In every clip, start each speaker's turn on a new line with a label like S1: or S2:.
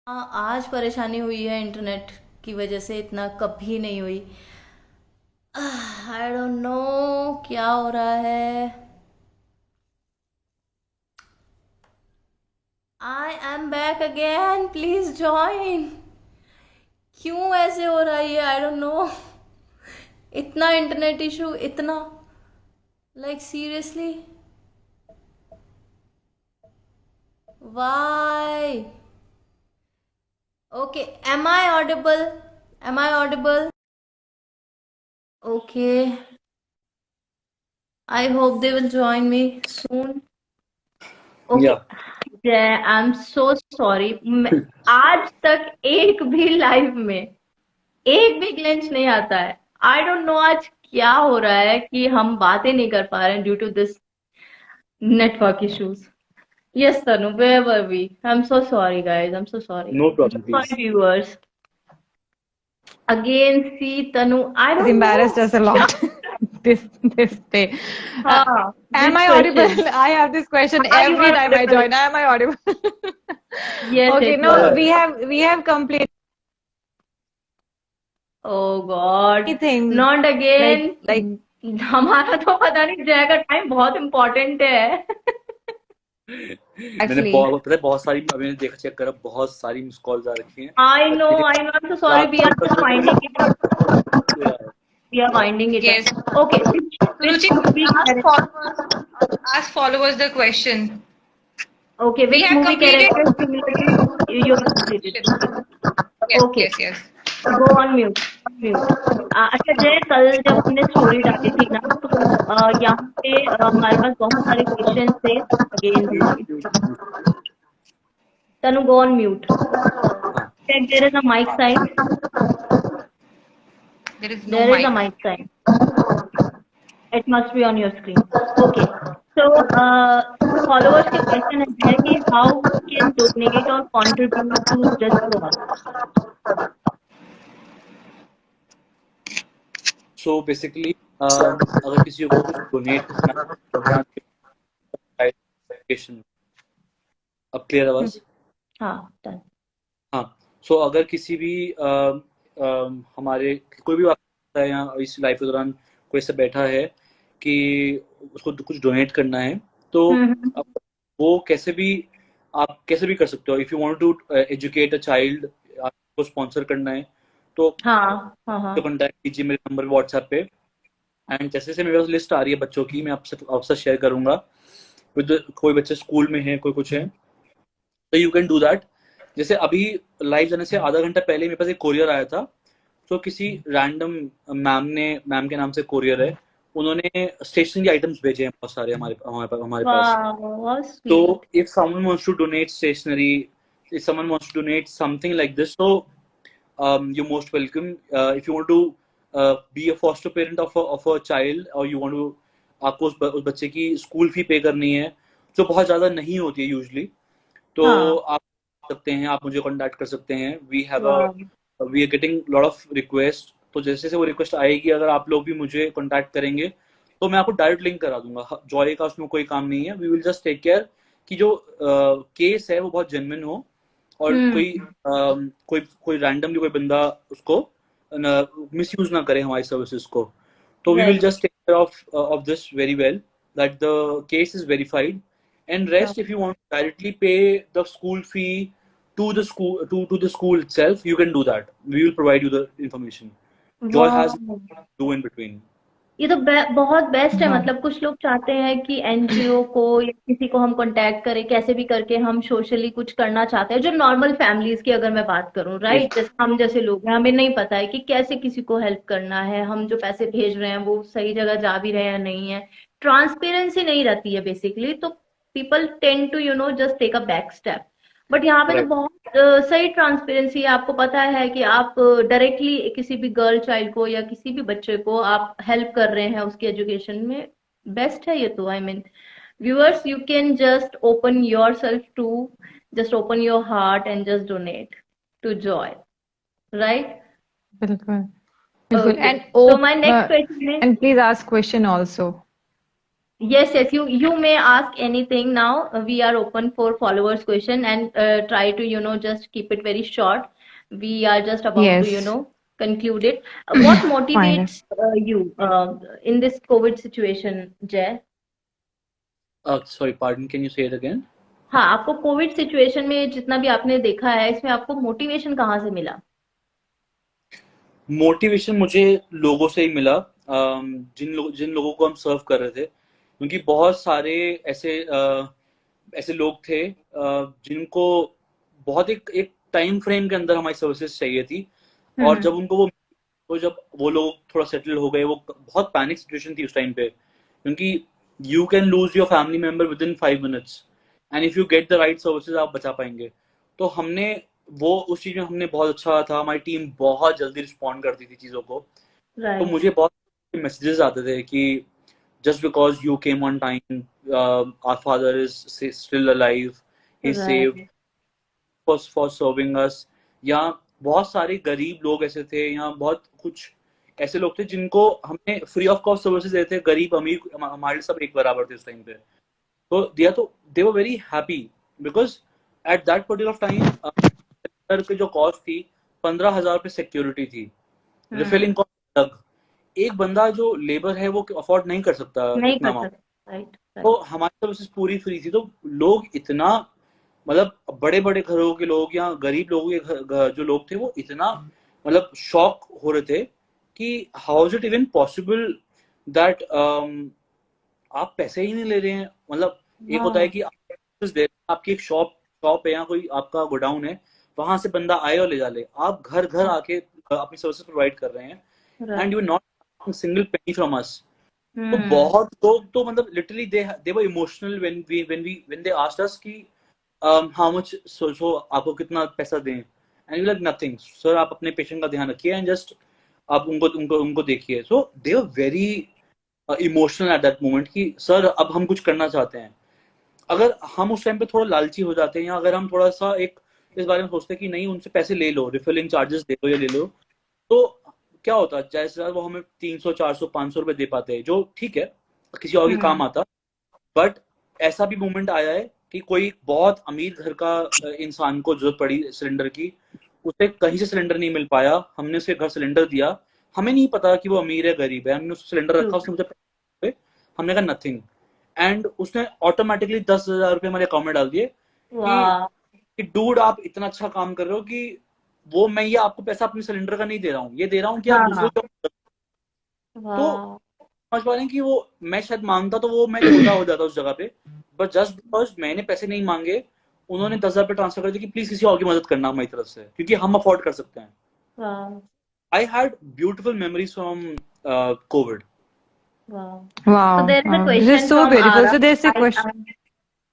S1: हाँ, आज परेशानी हुई है इंटरनेट की वजह से, इतना कभी नहीं हुई। आई डोंट नो क्या हो रहा है। I am back again, please join. क्यों ऐसे हो रहा है ये, आई डोंट नो। इतना इंटरनेट इशू, इतना, like seriously, why? Okay, am I audible? Am I audible? Okay, I hope they will join me soon. Okay.
S2: Yeah
S1: I am so sorry. आज तक एक भी लाइव में एक भी ग्लिच नहीं आता है। आई डोंट नो आज क्या हो रहा है कि हम बातें नहीं कर पा रहे हैं due to this network issues. Yes Tanu, where were we? I am so sorry guys, I am so sorry.
S2: No problem
S1: just for
S2: please.
S1: Viewers, again see Tanu, I
S3: Has
S1: don't know
S3: embarrassed us a
S1: क्या।
S3: lot this day. Uh,
S1: हाँ,
S3: am
S1: this
S3: I audible?
S1: Question,
S3: I have this question
S1: हाँ you
S3: every
S1: are
S3: time I
S1: audible.
S3: join. Am I audible?
S1: Yes
S3: Okay,
S1: yes, you
S3: no,
S1: are
S3: we
S1: audible.
S3: have we have completed
S1: oh god,
S3: things
S1: not
S3: like
S1: again.
S3: like
S1: हमारा तो पता नहीं, जय का time बहुत important है।
S2: मैंने
S3: actually.
S2: बहुत पता है, बहुत सारी मैंने देखा, चेक करा, बहुत सारी मिस कॉल्स आ रखी हैं।
S1: आई नो,
S2: अच्छी थी।
S1: I know, I am so sorry,
S2: रात
S1: वी
S2: को
S1: आर
S2: भी बस
S1: जस्ट
S2: मेरे को
S1: फाइंडिंग इट आउट।
S2: यार,
S1: we are finding it
S3: Yes.
S1: Out. Okay,
S3: Ruchi,
S1: which movie
S3: ask followers the question.
S1: Okay,
S3: We
S1: which
S3: have
S1: movie
S3: completed.
S1: Character similar you have completed? Okay.
S3: Yes,
S1: okay,
S3: yes, yes.
S1: Go on mute. Mute. अच्छा जय, कल जब हमने story डाली थी ना, तो यहाँ पे हमारे पास बहुत सारे क्वेश्चन थे। Again Tanu, go on mute.
S2: हाँ
S1: check, there is a mic sign.
S3: There is no
S1: there is a
S3: mic.
S1: Mic sign. It must be on your screen. Okay. So, followers के question है कि how we can donate or contribute to this cause.
S2: So basically अगर किसी को कुछ donate करना है भगवान के एजुकेशन। अब क्लियर
S1: हम्म,
S2: आवाज?
S1: हाँ, done.
S2: हाँ। सो अगर किसी भी हमारे कोई भी बात करता है या इस लाइफ के दौरान कोई ऐसा बैठा है कि उसको कुछ डोनेट करना है, तो
S1: हम्म,
S2: अब वो कैसे भी, आप कैसे भी कर सकते हो। If you want to educate a child, आपको स्पॉन्सर करना है, तो
S1: हाँ, हाँ, हाँ,
S2: कॉन्टैक्ट कीजिए मेरे नंबर व्हाट्सएप पे। एंड जैसे जैसे मेरे पास लिस्ट आ रही है बच्चों की, मैं आपसे शेयर करूंगा। कोई बच्चे स्कूल में है, कोई कुछ है, तो यू कैन डू दैट। जैसे अभी लाइव जाने से आधा घंटा पहले मेरे पास एक कोरियर आया था। तो किसी रैंडम मैम के नाम से कोरियर है, उन्होंने स्टेशनरी आइटम्स भेजे हैं बहुत सारे हमारे पास।
S1: wow,
S2: तो
S1: sweet.
S2: If someone wants to donate stationery, if someone wants to donate something like this, तो you most welcome. If you want to be a foster parent of a child, और you want to, आपको उस बच्चे की school fee पे करनी है, जो बहुत ज्यादा नहीं होती है यूजली, तो
S1: हाँ,
S2: आप सकते हैं, आप मुझे कांटेक्ट कर सकते हैं।
S1: wow.
S2: We are getting lot of request. तो जैसे जैसे वो रिक्वेस्ट आएगी, अगर आप लोग भी मुझे कांटेक्ट करेंगे, तो मैं आपको डायरेक्ट लिंक करा दूंगा। जॉय का उसमें कोई काम नहीं है। We will just take care कि जो केस है वो बहुत जेन्युइन हो, और
S1: हम्म,
S2: कोई रैंडमली कोई बंदा उसको मिस यूज ना करे हमारी सर्विसेज को। तो we will
S1: right.
S2: Just take care of this very well, that the case is verified. And
S1: Sure.
S2: rest, if you want to directly pay the school fee to the school itself, you can do that. We will provide you the information. Joy has
S1: Wow.
S2: do in between.
S1: ये तो बहुत best है।
S3: Wow.
S1: मतलब कुछ लोग चाहते हैं कि एनजीओ को या किसी को हम कांटेक्ट करें, कैसे भी करके हम सोशली कुछ करना चाहते हैं। जो नॉर्मल फैमिलीज की अगर मैं बात करूं,
S2: Yes.
S1: राइट, जैसे हम जैसे लोग हैं, हमें नहीं पता है कि कैसे किसी को हेल्प करना है, हम जो पैसे भेज रहे हैं वो सही जगह जा भी रहे हैं या नहीं है। ट्रांसपेरेंसी नहीं रहती है बेसिकली, तो people tend to just take a back step. But यहाँ पे तो
S2: Right.
S1: बहुत सही ट्रांसपेरेंसी है। आपको पता है कि आप डायरेक्टली किसी भी गर्ल चाइल्ड को या किसी भी बच्चे को आप हेल्प कर रहे हैं उसके एजुकेशन में। बेस्ट है ये तो। I mean, viewers, you can just open your self to, just open your heart and just donate to Joy, right?
S3: बिल्कुल बिल्कुल
S1: ओके,
S3: and
S1: तो माय नेक्स्ट क्वेश्चन है।
S3: and please ask question also.
S1: Yes, yes, you may ask anything now. We are open for followers question, and try to, just keep it very short. We are just about to,
S3: Yes.
S1: conclude it. What
S3: Fine.
S1: motivates you in this COVID situation, Jay?
S2: Sorry, pardon, can you say it again?
S1: हाँ, आपको Covid situation में जितना भी आपने देखा है, इसमें आपको मोटिवेशन कहाँ से मिला?
S2: मोटिवेशन मुझे लोगों से ही मिला, जिन लोगों को हम सर्व कर रहे थे, क्योंकि बहुत सारे ऐसे लोग थे जिनको बहुत एक टाइम फ्रेम के अंदर हमारी सर्विसेज चाहिए थी। और जब उनको जब वो लोग थोड़ा सेटल हो गए, वो बहुत पैनिक सिचुएशन थी उस टाइम पे, क्योंकि you can lose your family member with in 5 minutes, and if you get the right services आप बचा पाएंगे। तो हमने वो उस चीज में हमने बहुत अच्छा था, हमारी टीम बहुत जल्दी रिस्पॉन्ड करती थी चीजों को। तो
S1: राइट।
S2: मुझे बहुत मैसेजेस आते थे कि just because you came on time, our father is still alive, he's saved
S1: right.
S2: for serving us। या बहुत सारे गरीब लोग ऐसे थे, या बहुत कुछ ऐसे लोग थे जिनको हमने फ्री ऑफ कॉस्ट सर्विसेज देते थे। गरीब अमीर हमारे सब एक बराबर थे उस टाइम पे। तो they were very happy, because at that particular time की जो कॉस्ट थी 15,000 रुपये सिक्योरिटी थी, रिफिलिंग कॉस्ट अलग, एक बंदा जो लेबर है वो अफोर्ड नहीं कर सकता
S1: नहीं
S2: इतना
S1: कर
S2: अमाउंट।
S1: सकता। राइट।
S2: तो हमारी सर्विसेज पूरी फ्री थी। तो लोग इतना, मतलब बड़े बड़े घरों के लोग या गरीब लोगों के जो लोग थे वो इतना मतलब शॉक हो रहे थे कि how is it even possible that आप पैसे ही नहीं ले रहे हैं। मतलब एक होता है कि आपकी एक शॉप है या कोई आपका गोडाउन है, वहां से बंदा आए और ले जा ले, आप घर घर आके अपनी सर्विसेज प्रोवाइड कर रहे हैं, and you not single penny from us. तो बहुत लोग तो मतलब literally they were emotional when they asked us कि हाउ मच, सो आपको कितना पैसा दें, and you like nothing sir, आप अपने पेशेंट का ध्यान रखिए एंड जस्ट आप उनको देखिए। So they were very emotional at that moment कि सर अब हम कुछ करना चाहते हैं। अगर हम उस टाइम पे थोड़ा लालची हो जाते हैं, या अगर हम थोड़ा सा एक इस बारे में सोचते हैं कि नहीं उनसे पैसे ले लो, रिफिलिंग चार्जेस दे लो या ले लो, तो क्या होता है, जैसे वो हमें 300 400 500 रुपए दे पाते हैं, जो ठीक है किसी और के काम आता। बट ऐसा भी मोमेंट आया है कि कोई बहुत अमीर घर का इंसान को जरूरत पड़ी सिलेंडर की, उसे कहीं से सिलेंडर नहीं मिल पाया, हमने उसे घर सिलेंडर दिया, हमें नहीं पता कि वो अमीर है गरीब है, हमने उसको सिलेंडर रखा, उसने मुझे हमने कहा नथिंग, एंड उसने ऑटोमेटिकली 10,000 रुपये हमारे अकाउंट में डाल दिए कि डूड आप इतना अच्छा काम कर रहे हो कि वो मैं ये आपको पैसा अपने सिलेंडर का नहीं दे रहा हूँ, ये दे रहा हूँ कि आप दूसरों को। तो समझ पा रहे हैं कि वो मैं शायद मांगता तो वो मैं छोटा हो जाता उस जगह पे, बट जस्ट बिकॉज मैंने पैसे नहीं मांगे, उन्होंने 10,000 रुपये ट्रांसफर कर दिया कि प्लीज किसी और की मदद करना हमारी तरफ से, क्योंकि हम अफोर्ड कर सकते हैं। I had beautiful memories from Covid.
S3: Wow.
S1: So there is a
S3: This is
S1: question
S3: so
S1: from
S3: beautiful.
S1: Ara.
S3: So there's a question.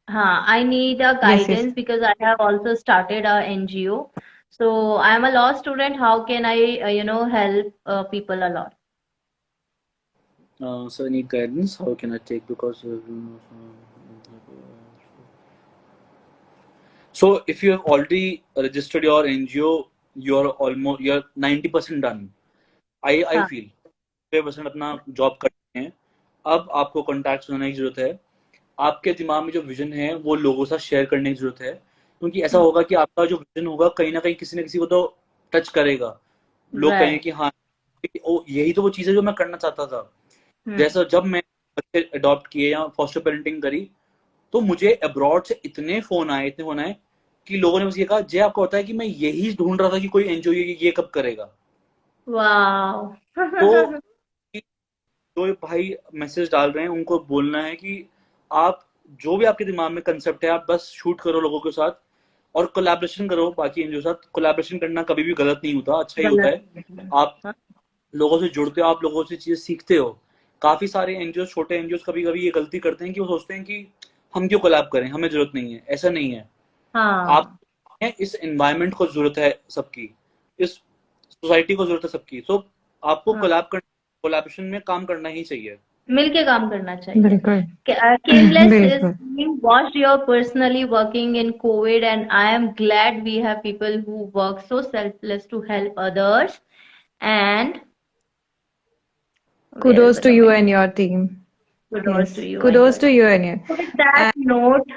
S1: I need a
S3: Yes, yes.
S1: guidance because I have also started a NGO. So I am a law student. How can I, help people a lot?
S2: So any guidance? How can I take? Because so if you have already registered your NGO, you're 90% done. I
S1: हाँ।
S2: feel 90% अपना job करते हैं। अब आपको contact बनाने की जरूरत है, आपके दिमाग में जो विजन है वो लोगों के साथ शेयर करने की जरूरत है, क्योंकि ऐसा होगा कि आपका जो विजन होगा कहीं ना कहीं किसी न किसी को तो टच करेगा। लोग कहेंगे कि हाँ यही तो वो चीज है जो मैं करना चाहता था। जैसा जब मैं बच्चे अडॉप्ट किए या फॉस्टर पेरेंटिंग करी, तो मुझे अब्रॉड से इतने फोन आए कि लोगों ने मुझे ये कहा, जय आपको पता है कि मैं यही ढूंढ रहा था कि कोई एनजीओ ये कब करेगा।
S1: वाह।
S2: तो जो भाई मैसेज डाल रहे हैं उनको बोलना है कि आप जो भी आपके दिमाग में कंसेप्ट है आप बस शूट करो लोगों के साथ, और कोलैबोरेशन करो बाकी एनजीओ के साथ। कोलैबोरेशन करना कभी भी गलत नहीं होता, अच्छा ही होता है। आप लोगों से जुड़ते हो, आप लोगों से चीजें सीखते हो। काफी सारे एनजीओ, छोटे एनजीओ कभी कभी ये गलती करते हैं कि वो सोचते हैं कि हम क्यों कोलैब करें, हमें जरूरत नहीं है। ऐसा नहीं है। आप इस एनवायरनमेंट को जरूरत है सबकी, इस सोसाइटी को जरूरत है सबकी। तो आपको कोलैबोरेशन में काम करना ही चाहिए,
S1: मिलके काम करना चाहिए।
S3: बिल्कुल
S1: Cameless is
S3: बिल्कुल
S1: being watched your personally working in COVID, and I am glad we have people who work so selfless to help others. And
S3: kudos to you and your team.
S1: Kudos to you.
S3: Kudos to you and you.
S1: So with that note,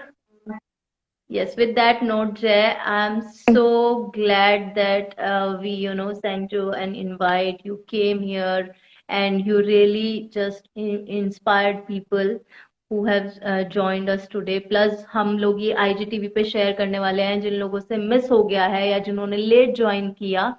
S1: yes, with that note, Jay, I'm so glad that we, sent you an invite. You came here and you really just inspired people who have joined us today. Plus, हम लोग ये IGTV पे share करने वाले हैं जिन लोगों से miss हो गया है या जिन्होंने लेट ज्वाइन किया,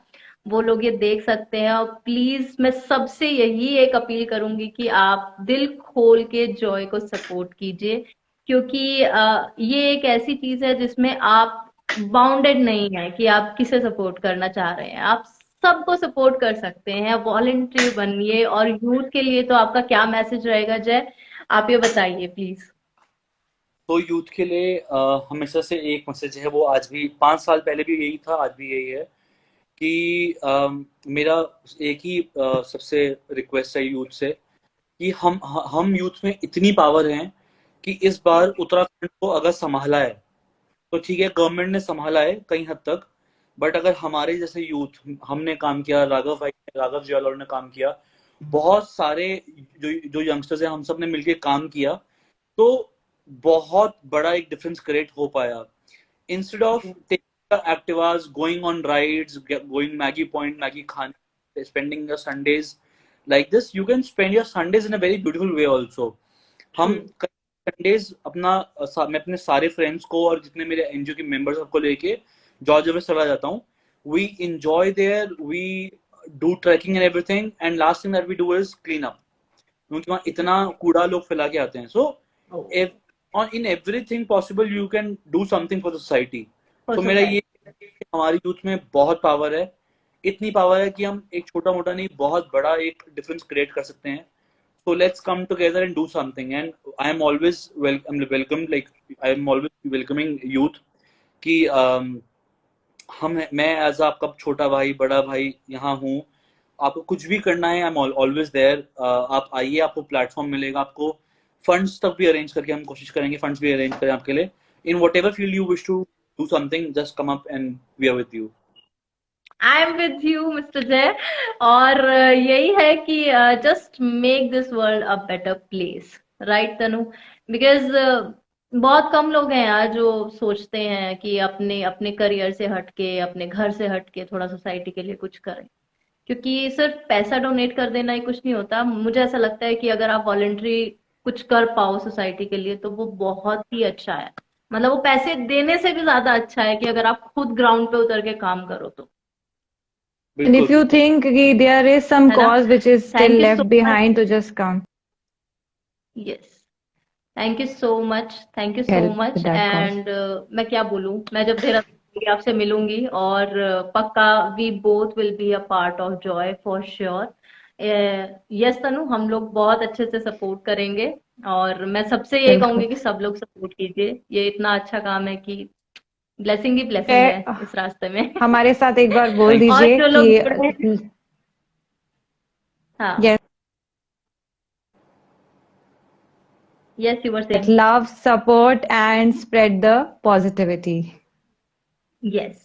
S1: वो लोग ये देख सकते हैं। और प्लीज मैं सबसे यही एक अपील करूंगी कि आप दिल खोल के जॉय को सपोर्ट कीजिए, क्योंकि ये एक ऐसी चीज है जिसमें आप बाउंडेड नहीं है कि आप किसे सपोर्ट करना चाह रहे हैं, आप सबको सपोर्ट कर सकते हैं। वॉलंटरी बनिए। और यूथ के लिए तो आपका क्या मैसेज रहेगा जय, आप ये बताइए प्लीज।
S2: तो यूथ के लिए हमेशा से एक मैसेज है, वो आज भी 5 साल पहले भी यही था, आज भी यही है कि मेरा एक ही सबसे रिक्वेस्ट है यूथ से कि हम यूथ में इतनी पावर है कि इस बार उत्तराखंड को अगर संभाला है तो ठीक है, गवर्नमेंट ने संभाला है कई हद तक, बट अगर हमारे जैसे यूथ, हमने काम किया, राघव जियालौर ने काम किया, बहुत सारे जो यंगस्टर्स हैं, हम सब ने मिलकर काम किया, तो बहुत बड़ा एक डिफरेंस क्रिएट हो पाया। Instead of activas, going on rides, going Maggie Point, Maggie Khan, spending your Sundays like this, you can spend your Sundays in a very beautiful way also. हम Sundays मैं अपने सारे फ्रेंड्स को और जितने मेरे एनजीओ के मेंबर्स सबको लेके जॉर्जिया में चला जाता हूँ। We enjoy there, we do trekking and everything, and last thing that we do is clean up, क्योंकि वहाँ इतना कूड़ा लोग फैला के आते हैं। So in everything possible you can do something for the society. तो मेरा ये हमारी यूथ में बहुत पावर है, इतनी पावर है कि हम एक छोटा मोटा नहीं, बहुत बड़ा एक डिफरेंस क्रिएट कर सकते हैं। So let's come together and do something. And I am always welcoming youth कि मैं एज आपका छोटा भाई, बड़ा भाई यहाँ हूँ। आपको कुछ भी करना है, आई एम ऑलवेज देयर। आप आइए, आपको प्लेटफॉर्म मिलेगा, आपको फंड्स तक भी अरेंज करके हम कोशिश करेंगे, फंड्स भी अरेंज करें आपके लिए। In whatever field you wish to do something, just come up and we are with you.
S1: I am with you, Mr. Jay. और यही है कि just make this world a better place, right Tanu? Because बहुत कम लोग हैं यार जो सोचते हैं कि अपने अपने करियर से हटके, अपने घर से हटके थोड़ा सोसाइटी के लिए कुछ करें, क्योंकि सिर्फ पैसा डोनेट कर देना ही कुछ नहीं होता। मुझे ऐसा लगता है कि अगर आप वॉलंटरी कुछ कर पाओ सोसाइटी के लिए तो वो बहुत ही अच्छा है। मतलब वो पैसे देने से भी ज्यादा अच्छा है कि अगर आप खुद ग्राउंड पे उतर के काम करो तो।
S3: And if you think there is some cause which is still left behind, to just come.
S1: Yes, thank you so much, thank you so much. And मैं क्या बोलूं, मैं जब देहरादून आपसे मिलूंगी और पक्का we both will be a part of joy for sure. Yes Tanu, हम लोग बहुत अच्छे से सपोर्ट करेंगे और मैं सबसे ये कहूंगी कि सब लोग सपोर्ट कीजिए। ये इतना अच्छा काम है कि ब्लेसिंग ही ब्लेसिंग है इस रास्ते में।
S3: हमारे साथ एक बार बोल दीजिए कि
S1: हाँ, yes, you were saying.
S3: Love, support and spread the positivity.
S1: Yes.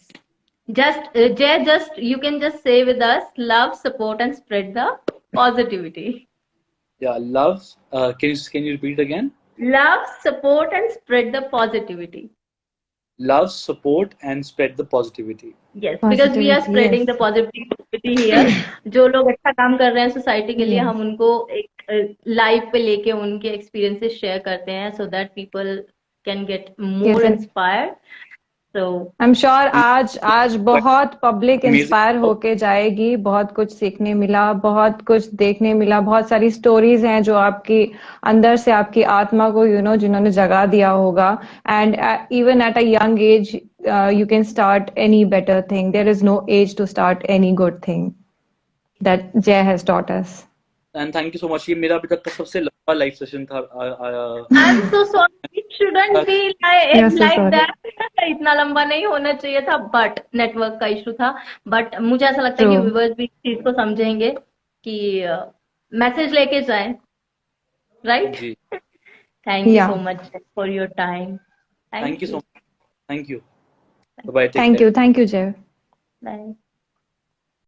S1: Jay, you can just say with us, love, support and spread the positivity.
S2: Yeah, love. Can you repeat again?
S1: Love, support and spread the positivity.
S2: Love, support and spread the positivity.
S1: Yes, because we are spreading the positivity here. जो लोग अच्छा काम कर रहे हैं society के लिए, हम उनको एक लाइव पे लेके उनके एक्सपीरियंसेस शेयर करते हैं, so that people can get more inspired. So
S3: I'm sure आज बहुत पब्लिक इंस्पायर होके जाएगी। बहुत कुछ सीखने मिला, बहुत कुछ देखने मिला, बहुत सारी स्टोरीज हैं जो आपकी अंदर से आपकी आत्मा को जिन्होंने जगा दिया होगा। And even at a young age you can start any better thing. There is no age to start any good thing that Jay has taught us.
S2: And thank you so much. ये मेरा अभी तक का सबसे लंबा live session था।
S1: I'm so sorry. It shouldn't be like that. इतना लंबा नहीं होना चाहिए था, बट नेटवर्क का इशू था। बट मुझे ऐसा लगता है कि व्यूअर्स भी इस चीज को समझेंगे कि मैसेज लेके जाएं, right? Thank you so much for your time.
S2: Thank you so much. Thank you. Bye.
S3: Thank you, Jay.
S1: Bye.